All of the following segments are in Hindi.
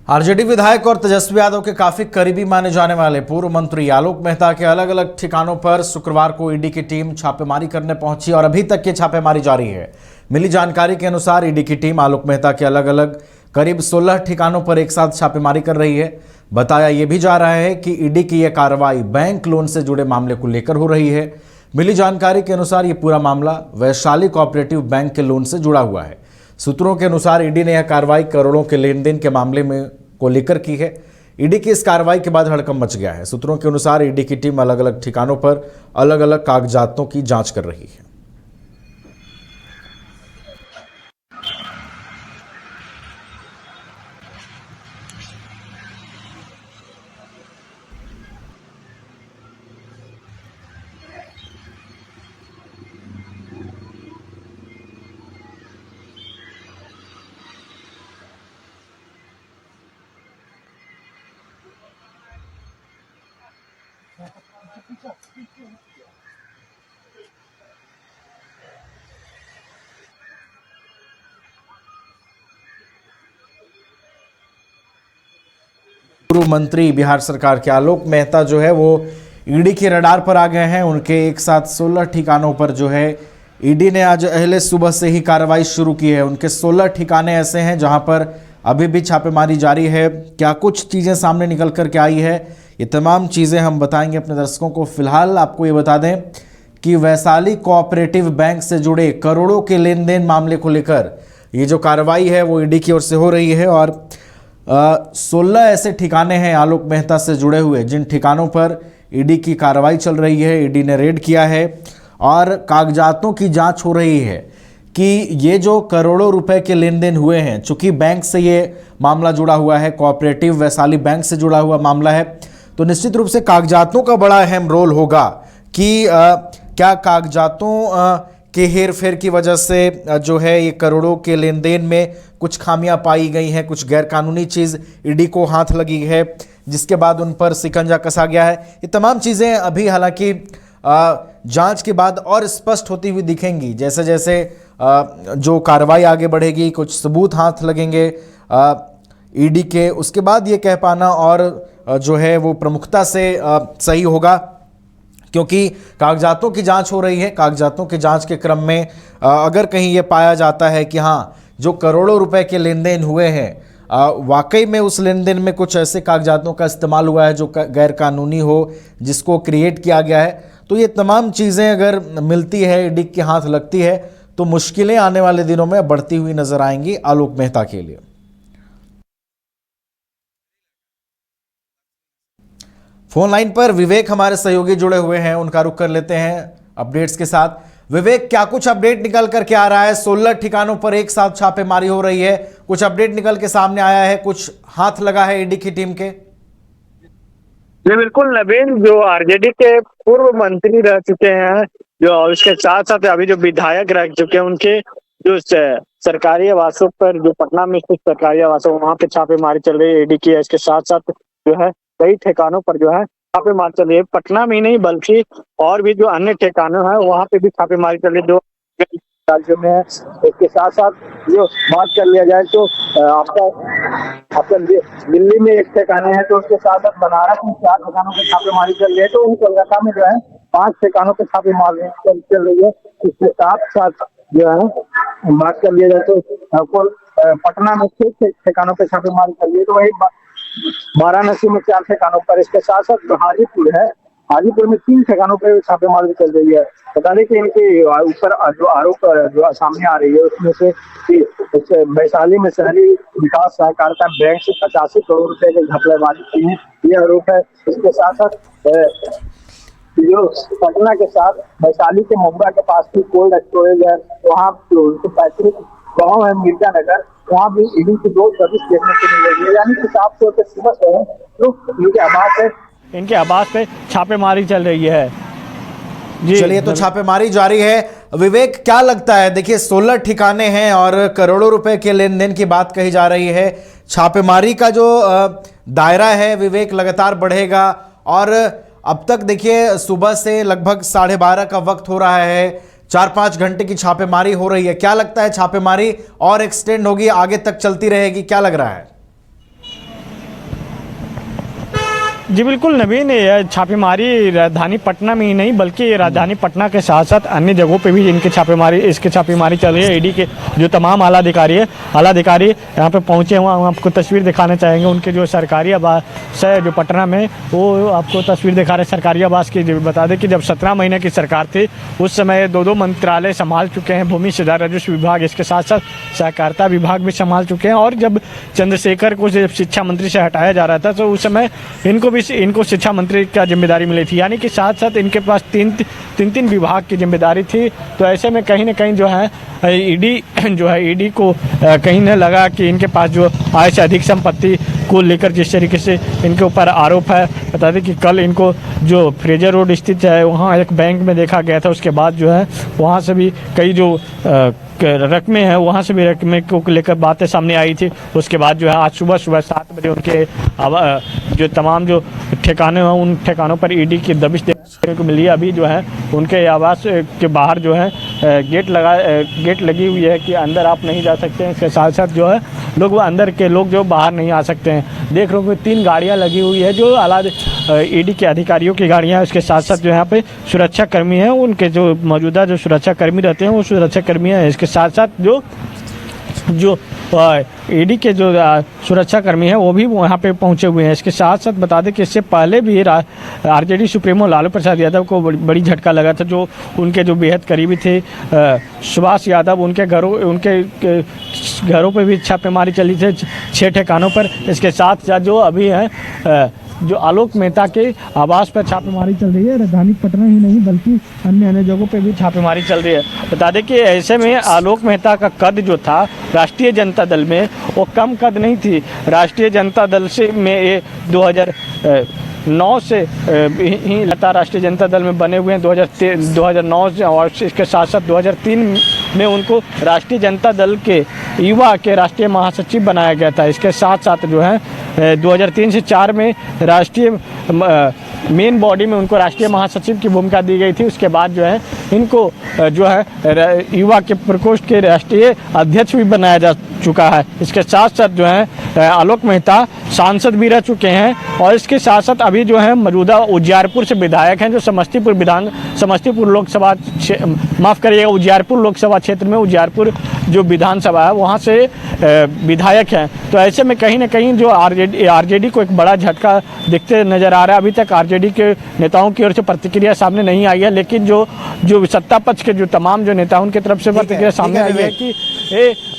आरजेडी विधायक और तेजस्वी यादव के काफी करीबी माने जाने वाले पूर्व मंत्री आलोक मेहता के अलग अलग ठिकानों पर शुक्रवार को ईडी की टीम छापेमारी करने पहुंची और अभी तक ये छापेमारी जारी है। मिली जानकारी के अनुसार ईडी की टीम आलोक मेहता के अलग अलग करीब 16 ठिकानों पर एक साथ छापेमारी कर रही है। बताया यह भी जा रहा है कि ईडी की यह कार्रवाई बैंक लोन से जुड़े मामले को लेकर हो रही है। मिली जानकारी के अनुसार ये पूरा मामला वैशाली कोऑपरेटिव बैंक के लोन से जुड़ा हुआ है। सूत्रों के अनुसार ईडी ने यह कार्रवाई करोड़ों के लेन देन के मामले में को लेकर की है। ईडी की इस कार्रवाई के बाद हड़कंप मच गया है। सूत्रों के अनुसार ईडी की टीम अलग अलग ठिकानों पर अलग अलग कागजातों की जांच कर रही है। पूर्व मंत्री बिहार सरकार के आलोक मेहता जो है वो ईडी के रडार पर आ गए हैं। उनके एक साथ 16 ठिकानों पर जो है ईडी ने आज अहले सुबह से ही कार्रवाई शुरू की है। उनके 16 ठिकाने ऐसे हैं जहां पर अभी भी छापेमारी जारी है। क्या कुछ चीज़ें सामने निकल कर के आई है, ये तमाम चीज़ें हम बताएंगे अपने दर्शकों को। फिलहाल आपको ये बता दें कि वैशाली कोऑपरेटिव बैंक से जुड़े करोड़ों के लेन देन मामले को लेकर ये जो कार्रवाई है वो ईडी की ओर से हो रही है और 16 ऐसे ठिकाने हैं आलोक मेहता से जुड़े हुए जिन ठिकानों पर ईडी की कार्रवाई चल रही है। ईडी ने रेड किया है और कागजातों की जांच हो रही है कि ये जो करोड़ों रुपए के लेन देन हुए हैं, चूंकि बैंक से ये मामला जुड़ा हुआ है, कोऑपरेटिव वैशाली बैंक से जुड़ा हुआ मामला है, तो निश्चित रूप से कागजातों का बड़ा अहम रोल होगा कि क्या कागजातों के हेर फेर की वजह से जो है ये करोड़ों के लेन देन में कुछ खामियां पाई गई हैं, कुछ गैरकानूनी चीज़ ईडी को हाथ लगी है जिसके बाद उन पर शिकंजा कसा गया है। ये तमाम चीज़ें अभी हालांकि जांच के बाद और स्पष्ट होती हुई दिखेंगी। जैसे जैसे जो कार्रवाई आगे बढ़ेगी, कुछ सबूत हाथ लगेंगे ईडी के, उसके बाद ये कह पाना और जो है वो प्रमुखता से सही होगा, क्योंकि कागजातों की जांच हो रही है। कागजातों की जांच के क्रम में अगर कहीं ये पाया जाता है कि हाँ, जो करोड़ों रुपए के लेन देन हुए हैं वाकई में उस लेन देन में कुछ ऐसे कागजातों का इस्तेमाल हुआ है जो गैर कानूनी हो, जिसको क्रिएट किया गया है, तो ये तमाम चीज़ें अगर मिलती है, ईडी के हाथ लगती है, तो मुश्किलें आने वाले दिनों में बढ़ती हुई नजर आएंगी आलोक मेहता के लिए। फोन लाइन पर विवेक हमारे सहयोगी जुड़े हुए हैं, उनका रुख कर लेते हैं अपडेट्स के साथ। विवेक, क्या कुछ अपडेट निकल करके आ रहा है? 16 ठिकानों पर एक साथ छापेमारी हो रही है, कुछ अपडेट निकल के सामने आया है, कुछ हाथ लगा है ईडी की टीम के? जी बिल्कुल नवीन, जो आरजेडी के पूर्व मंत्री रह चुके हैं, जो उसके साथ साथ अभी जो विधायक रह चुके हैं, उनके जो सरकारी आवासों पर, जो पटना में स्थित सरकारी आवास है, वहां पे छापेमारी चल रही है ईडी की। इसके साथ साथ जो है कई ठिकानों पर जो है छापेमारी चल रही है। पटना में ही नहीं बल्कि और भी जो अन्य ठिकानों है वहां पे भी छापेमारी चल रही है जो राज्यों में है। इसके साथ साथ जो बात कर लिया जाए तो आपका दिल्ली में एक ठिकाने हैं, तो उसके साथ साथ बनारस में 4 ठिकानों पर छापेमारी चल रही है, तो वहीं कोलकाता में जो है 5 ठिकानों पर छापेमारी चल रही है। इसके साथ साथ जो है बात कर लिया जाए तो पटना में 6 ठिकानों पर छापेमारी चल रही है, तो वही वाराणसी में 4 ठिकानों पर। इसके साथ साथ हाजीपुर है, हाजीपुर में 3 ठिकानों पर छापेमारी चल रही है। बता दें कि इनके ऊपर जो आरोप जो सामने आ रही है उसमें से वैशाली में शहरी विकास सहकारिता बैंक से 85 करोड़ रुपए के घपलेबाजी की है, ये आरोप है। इसके साथ साथ जो पटना के साथ वैशाली के मुंबई के पास भी कोल्ड स्टोरेज है, वहाँ पैतृक गाँव है मिर्जा नगर, वहाँ भी ईडी की 2 सर्विस देखने को मिल रही है। यानी कि साफ तौर पर सुबह से तो इनके आवास पे छापेमारी चल रही है। चलिए, तो छापेमारी जारी है। विवेक, क्या लगता है, देखिए 16 ठिकाने हैं और करोड़ों रुपए के लेन देन की बात कही जा रही है। छापेमारी का जो दायरा है विवेक लगातार बढ़ेगा और अब तक देखिए सुबह से लगभग 12:30 का वक्त हो रहा है, 4-5 घंटे की छापेमारी हो रही है। क्या लगता है छापेमारी और एक्सटेंड होगी, आगे तक चलती रहेगी, क्या लग रहा है? जी बिल्कुल नवीन, ये छापेमारी राजधानी पटना में ही नहीं बल्कि राजधानी पटना के साथ साथ अन्य जगहों पे भी इसकी छापेमारी चल रही है। ईडी के जो तमाम आला अधिकारी यहाँ पे पहुंचे हुए, हम आपको तस्वीर दिखाना चाहेंगे। उनके जो सरकारी आवास है जो पटना में, वो आपको तस्वीर दिखा रहे सरकारी आवास की। बता दें कि जब 17 महीने की सरकार थी उस समय 2 मंत्रालय संभाल चुके हैं, भूमि सुधार राजस्व विभाग, इसके साथ साथ सहकारिता विभाग भी संभाल चुके हैं। और जब चंद्रशेखर को जब शिक्षा मंत्री से हटाया जा रहा था तो उस समय इनको शिक्षा मंत्री का जिम्मेदारी मिली थी, यानी कि साथ साथ इनके पास तीन विभाग की जिम्मेदारी थी। तो ऐसे में कहीं ना कहीं जो है ईडी को कहीं न लगा कि इनके पास जो आय से अधिक संपत्ति को लेकर जिस तरीके से इनके ऊपर आरोप है। बता दें कि कल इनको जो फ्रेजर रोड स्थित है वहाँ एक बैंक में देखा गया था, उसके बाद जो है वहाँ से भी कई जो रकमें हैं वहाँ से भी रकमें को लेकर बातें सामने आई थी। उसके बाद जो है आज सुबह 7 बजे उनके जो तमाम जो ठिकाने हैं उन ठिकानों पर ईडी की दबिश देखने को मिली है। अभी जो है उनके आवास के बाहर जो है गेट लगी हुई है कि अंदर आप नहीं जा सकते हैं। इसके साथ साथ जो है अंदर के लोग जो बाहर नहीं आ सकते हैं। देख रहे हो 3 गाड़ियाँ लगी हुई है जो ईडी के अधिकारियों की गाड़ियाँ हैं। उसके साथ साथ जो यहाँ पे सुरक्षा कर्मी हैं, उनके जो मौजूदा जो सुरक्षा कर्मी रहते हैं वो सुरक्षा कर्मी हैं। इसके साथ साथ जो ईडी के जो सुरक्षा कर्मी हैं वो भी वहाँ पे पहुँचे हुए हैं। इसके साथ साथ बता दें कि इससे पहले भी आरजेडी सुप्रीमो लालू प्रसाद यादव को बड़ी झटका लगा था। जो उनके जो बेहद करीबी थे सुभाष यादव, उनके घरों पे भी छापेमारी चली थी 6 ठिकानों पर। इसके साथ साथ जो अभी हैं जो आलोक मेहता के आवास पर छापेमारी चल रही है। राजधानी पटना ही नहीं बल्कि अन्य जगहों पे भी छापेमारी चल रही है। बता दें कि ऐसे में आलोक मेहता का कद जो था राष्ट्रीय जनता दल में वो कम कद नहीं थी। राष्ट्रीय जनता दल से में 2009 से ही लगातार राष्ट्रीय जनता दल में बने हुए हैं 2009 से, और इसके साथ साथ 2003 में उनको राष्ट्रीय जनता दल के युवा के राष्ट्रीय महासचिव बनाया गया था। इसके साथ साथ जो है 2003 से 4 में राष्ट्रीय मेन बॉडी में उनको राष्ट्रीय महासचिव की भूमिका दी गई थी। उसके बाद जो है इनको जो है युवा के प्रकोष्ठ के राष्ट्रीय अध्यक्ष भी बनाया जा चुका है। इसके साथ साथ जो है आलोक मेहता सांसद भी रह चुके हैं। और इसके साथ साथ अभी जो है मौजूदा उजियारपुर से विधायक हैं, जो समस्तीपुर लोकसभा उजियारपुर लोकसभा क्षेत्र में उजियारपुर जो विधानसभा है वहाँ से विधायक हैं। तो ऐसे में कहीं ना कहीं जो आरजेडी को एक बड़ा झटका दिखते नज़र आ रहा है। अभी तक आरजेडी के नेताओं की ओर से प्रतिक्रिया सामने नहीं आई है, लेकिन जो सत्ता पक्ष के जो तमाम जो नेता उनकी तरफ से प्रतिक्रिया सामने आई है कि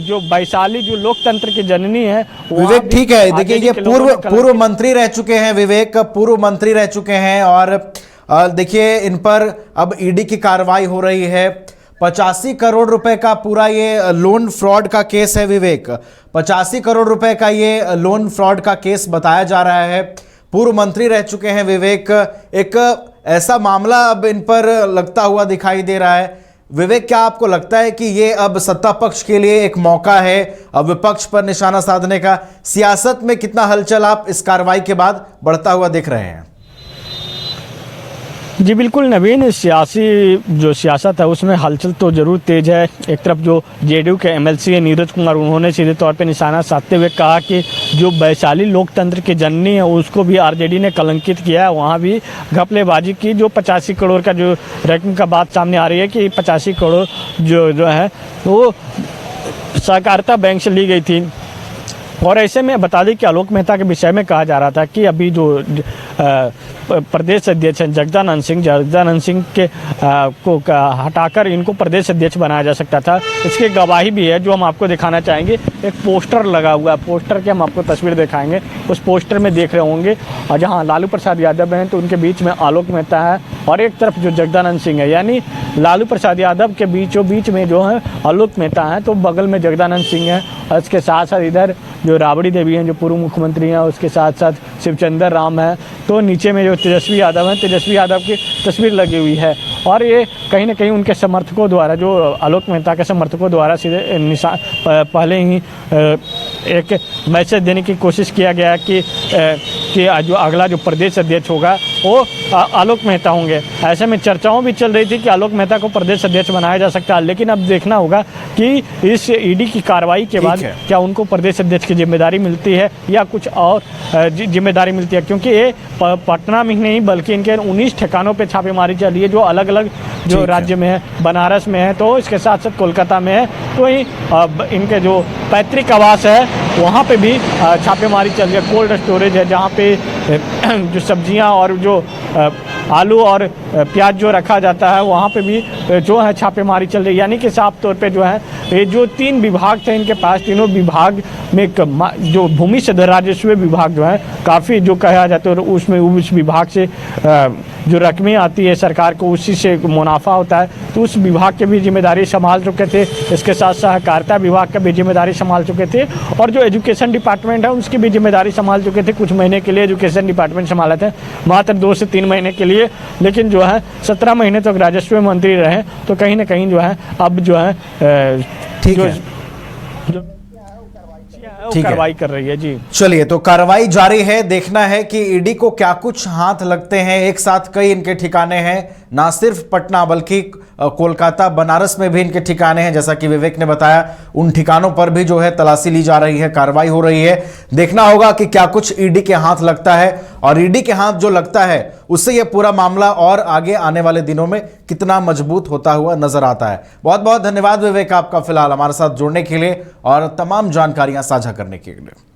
जो वैशाली जो लोकतंत्र की जननी है विवेक, ठीक है। देखिए ये पूर्व मंत्री रह चुके हैं विवेक, पूर्व मंत्री रह चुके हैं और देखिए इन पर अब ईडी की कार्रवाई हो रही है। 85 करोड़ रुपए का पूरा ये लोन फ्रॉड का केस है विवेक। 85 करोड़ रुपए का ये लोन फ्रॉड का केस बताया जा रहा है। पूर्व मंत्री रह चुके हैं विवेक। एक ऐसा मामला अब इन पर लगता हुआ दिखाई दे रहा है। विवेक, क्या आपको लगता है कि ये अब सत्ता पक्ष के लिए एक मौका है अब विपक्ष पर निशाना साधने का? सियासत में कितना हलचल आप इस कार्रवाई के बाद बढ़ता हुआ दिख रहे हैं? जी बिल्कुल नवीन, सियासत है उसमें हलचल तो ज़रूर तेज है। एक तरफ जो जेडीयू के एमएलसी है नीरज कुमार, उन्होंने सीधे तौर पे निशाना साधते हुए कहा कि जो वैशाली लोकतंत्र की जननी है उसको भी आरजेडी ने कलंकित किया है। वहाँ भी घपलेबाजी की। जो 85 करोड़ का जो रकम का बात सामने आ रही है कि 85 करोड़ जो है वो सहकारिता बैंक से ली गई थी। और ऐसे में बता दें कि आलोक मेहता के विषय में कहा जा रहा था कि अभी जो प्रदेश अध्यक्ष हैं जगदानंद सिंह के को हटाकर इनको प्रदेश अध्यक्ष बनाया जा सकता था। इसकी गवाही भी है जो हम आपको दिखाना चाहेंगे। एक पोस्टर लगा हुआ है, पोस्टर के हम आपको तस्वीर दिखाएंगे। उस पोस्टर में देख रहे होंगे और जहाँ लालू प्रसाद यादव हैं तो उनके बीच में आलोक मेहता है और एक तरफ जो जगदानंद सिंह है, यानी लालू प्रसाद यादव के बीच में जो है आलोक मेहता है, तो बगल में जगदानंद सिंह है। और इसके साथ साथ इधर जो राबड़ी देवी हैं जो पूर्व मुख्यमंत्री हैं, उसके साथ साथ शिवचंद्र राम है, तो नीचे में जो तेजस्वी यादव हैं, तेजस्वी यादव की तस्वीर लगी हुई है। और ये कहीं ना कहीं उनके समर्थकों द्वारा, जो आलोक मेहता के समर्थकों द्वारा सीधे पहले ही एक मैसेज देने की कोशिश किया गया कि कि जो अगला जो प्रदेश अध्यक्ष होगा वो आलोक मेहता होंगे। ऐसे में चर्चाओं भी चल रही थी कि आलोक मेहता को प्रदेश अध्यक्ष बनाया जा सकता है, लेकिन अब देखना होगा कि इस ईडी की कार्रवाई के बाद क्या उनको प्रदेश अध्यक्ष की जिम्मेदारी मिलती है या कुछ और जिम्मेदारी मिलती है, क्योंकि ये पटना में ही नहीं बल्कि इनके 19 ठिकानों पे छापेमारी चली है जो अलग अलग जो राज्य में है, बनारस में है, तो इसके साथ साथ कोलकाता में है, तो वहीं इनके जो पैतृक आवास है वहाँ पे भी छापेमारी चल रही है। कोल्ड स्टोरेज है जहाँ पे जो सब्जियाँ और जो आलू और प्याज जो रखा जाता है वहाँ पे भी जो है छापेमारी चल रही है। यानी कि साफ तौर पे जो है ये जो 3 विभाग थे इनके पास, तीनों विभाग में जो भूमि से राजस्व विभाग जो है काफ़ी जो कहा जाता है उसमें उस विभाग से जो रकमें आती है सरकार को उसी से मुनाफा होता है, तो उस विभाग की भी जिम्मेदारी संभाल चुके थे। इसके साथ सहकारिता विभाग का भी जिम्मेदारी संभाल चुके थे और जो एजुकेशन डिपार्टमेंट है उसकी भी जिम्मेदारी संभाल चुके थे। कुछ महीने के लिए एजुकेशन डिपार्टमेंट संभाला था, मात्र 2 से 3 महीने के लिए, लेकिन जो है 17 महीने तक राजस्व मंत्री रहे, तो कहीं ना कहीं जो है अब जो है कार्रवाई कर रही है। जी चलिए, तो कार्रवाई जारी है। देखना है कि ईडी को क्या कुछ हाथ लगते हैं। एक साथ कई इनके ठिकाने हैं, ना सिर्फ पटना बल्कि कोलकाता, बनारस में भी इनके ठिकाने हैं। जैसा कि विवेक ने बताया, उन ठिकानों पर भी जो है तलाशी ली जा रही है, कार्रवाई हो रही है। देखना होगा कि क्या कुछ ईडी के हाथ लगता है, और ईडी के हाथ जो लगता है उससे यह पूरा मामला और आगे आने वाले दिनों में कितना मजबूत होता हुआ नजर आता है। बहुत बहुत धन्यवाद विवेक आपका फिलहाल हमारे साथ जुड़ने के लिए और तमाम जानकारियां साझा करने के लिए।